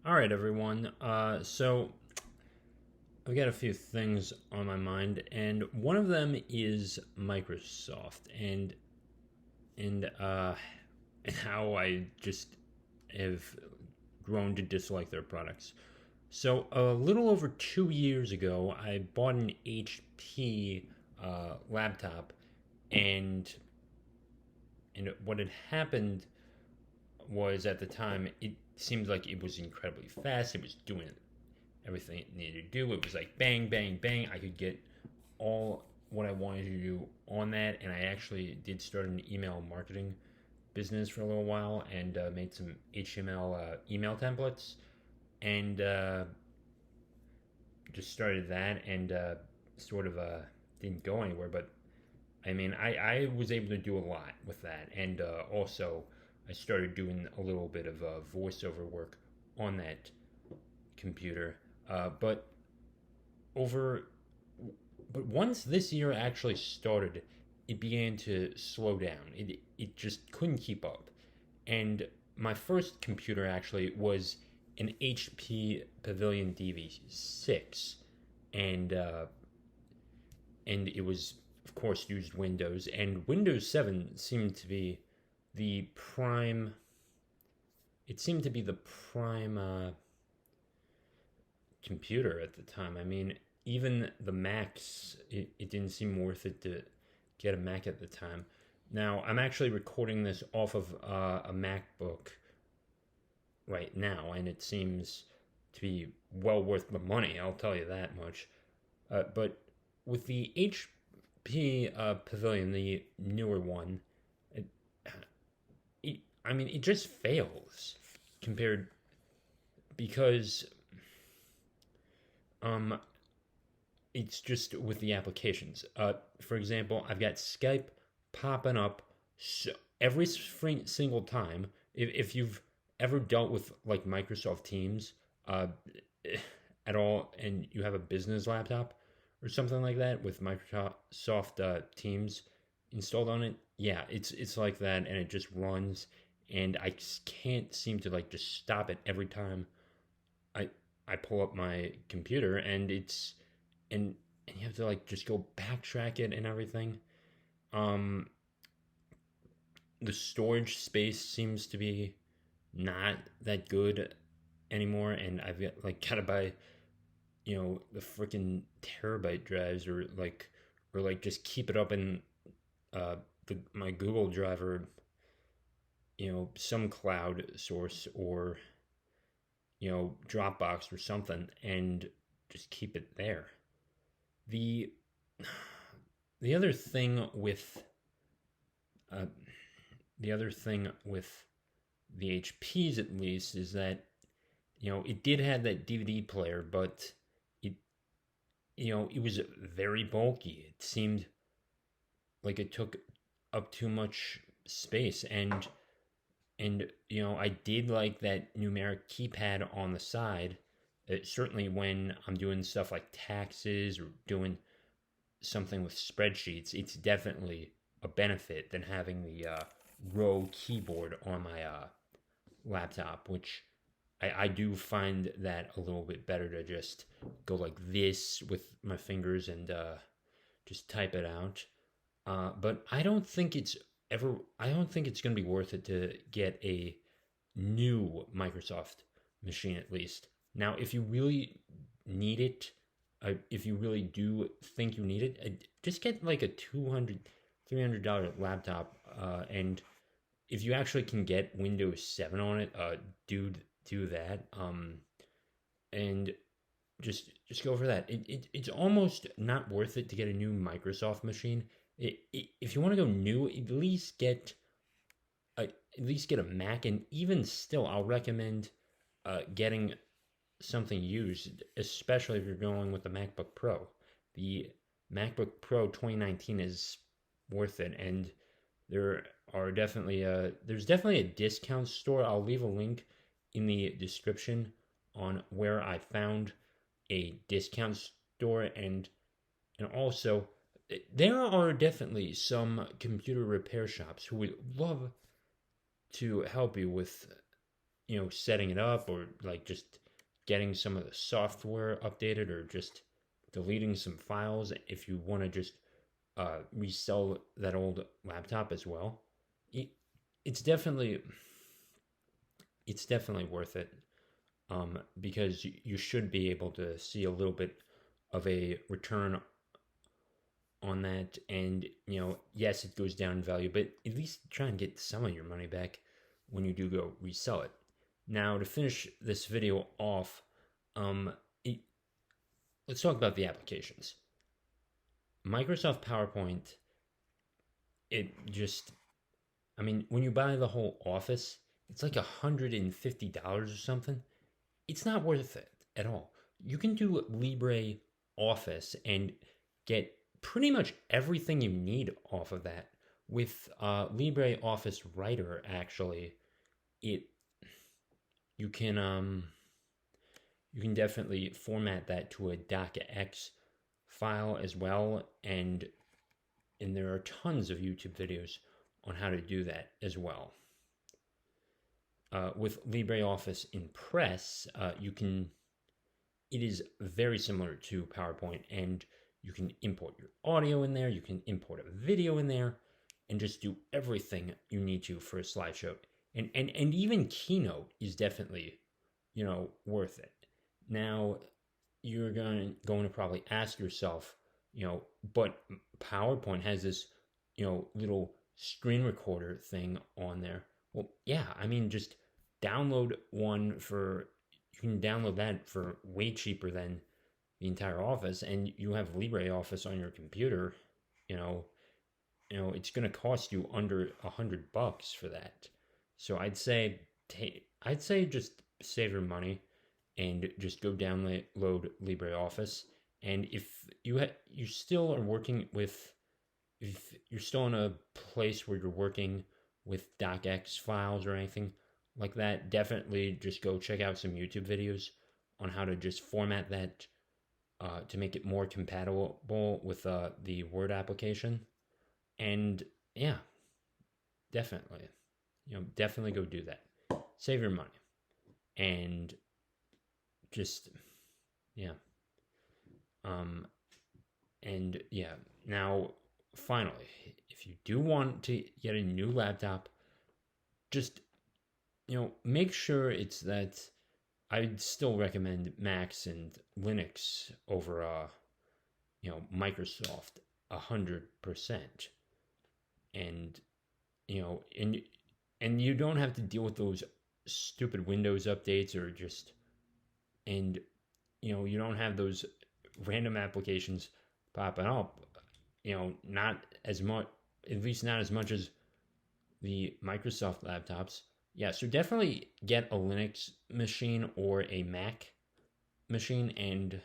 All right, everyone. So I've got a few things on my mind, and one of them is Microsoft and and how I just have grown to dislike their products. So a little over 2 years ago, I bought an HP laptop, and and what had happened was at the time it seemed like it was incredibly fast. It was doing everything it needed to do. It was like bang, bang, bang. I could get all what I wanted to do on that, and I actually did start an email marketing business for a little while and made some HTML email templates and just started that and sort of didn't go anywhere. But I mean, I was able to do a lot with that, and also I started doing a little bit of voiceover work on that computer. But over but once this year actually started, it began to slow down. It just couldn't keep up. And my first computer actually was an HP Pavilion DV6, and and it was of course used Windows, and Windows 7 seemed to be the prime. It seemed to be the prime computer at the time. I mean, even the Macs, it didn't seem worth it to get a Mac at the time. Now, I'm actually recording this off of a MacBook right now, and it seems to be well worth the money, I'll tell you that much. But with the HP Pavilion, the newer one, it, I mean, it just fails compared because um, it's just with the applications. For example, I've got Skype popping up so every single time. If you've ever dealt with like Microsoft Teams uh, at all, and you have a business laptop or something like that with Microsoft Teams installed on it, yeah, it's like that, and it just runs, and I just can't seem to like just stop it every time I I pull up my computer, and and and you have to like just go backtrack it and everything. Um, the storage space seems to be not that good anymore, and I've got like gotta buy the freaking terabyte drives or like just keep it up in my Google Drive or some cloud source or Dropbox or something and just keep it there. The the other thing with uh, the other thing with the HPs at least is that it did have that DVD player, but it it was very bulky. It seemed like it took up too much space, and I did like that numeric keypad on the side. Certainly when I'm doing stuff like taxes or doing something with spreadsheets, it's definitely a benefit than having the row keyboard on my laptop, which I do find that a little bit better to just go like this with my fingers and just type it out. But I don't think it's going to be worth it to get a new Microsoft machine at least. Now, if you really need it, if you really do think you need it, just get like a $300 laptop. And if you actually can get Windows 7 on it, do that. And just go for that. It's almost not worth it to get a new Microsoft machine. If you want to go new, at least get a Mac, and even still, I'll recommend getting something used, especially if you're going with the MacBook Pro. The MacBook Pro 2019 is worth it, and there there's definitely a discount store. I'll leave a link in the description on where I found a discount store, and also there are definitely some computer repair shops who would love to help you with setting it up, or like just getting some of the software updated, or just deleting some files if you want to just resell that old laptop as well. It, it's definitely worth it, because you should be able to see a little bit of a return on that. And yes, it goes down in value, but at least try and get some of your money back when you do go resell it. Now, to finish this video off, um, it, let's talk about the applications. Microsoft PowerPoint, when you buy the whole Office, it's like $150 or something. It's not worth it at all. You can do LibreOffice and get pretty much everything you need off of that. With LibreOffice Writer, actually, you can definitely format that to a docx file as well, and there are tons of YouTube videos on how to do that as well. With LibreOffice Impress, it is very similar to PowerPoint, and you can import your audio in there, you can import a video in there, and just do everything you need to for a slideshow. And even Keynote is definitely, worth it. Now, you're going to probably ask yourself, but PowerPoint has this, little screen recorder thing on there. Well, yeah, just download one you can download that for way cheaper than the entire Office, and you have LibreOffice on your computer. It's going to cost you under $100 for that. So I'd say just save your money and just go download LibreOffice. And if you still are working with, if you're still in a place where you're working with docx files or anything like that, definitely just go check out some YouTube videos on how to just format that to make it more compatible with the Word application. And yeah, definitely go do that. Save your money. And just, yeah. And yeah, now finally, if you do want to get a new laptop, just, make sure it's that. I'd still recommend Macs and Linux over, Microsoft 100%. And, and you don't have to deal with those stupid Windows updates, or just, and, you don't have those random applications popping up, not as much, at least not as much as the Microsoft laptops. Yeah, so definitely get a Linux machine or a Mac machine, and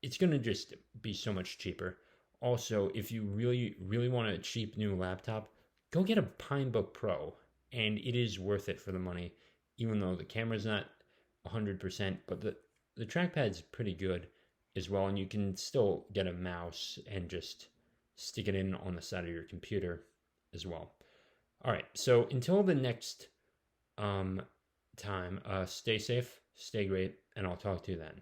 it's going to just be so much cheaper. Also, if you really want a cheap new laptop, go get a Pinebook Pro, and it is worth it for the money, even though the camera's not 100%, but the trackpad's pretty good as well, and you can still get a mouse and just stick it in on the side of your computer as well. All right, so until the next time, stay safe, stay great, and I'll talk to you then.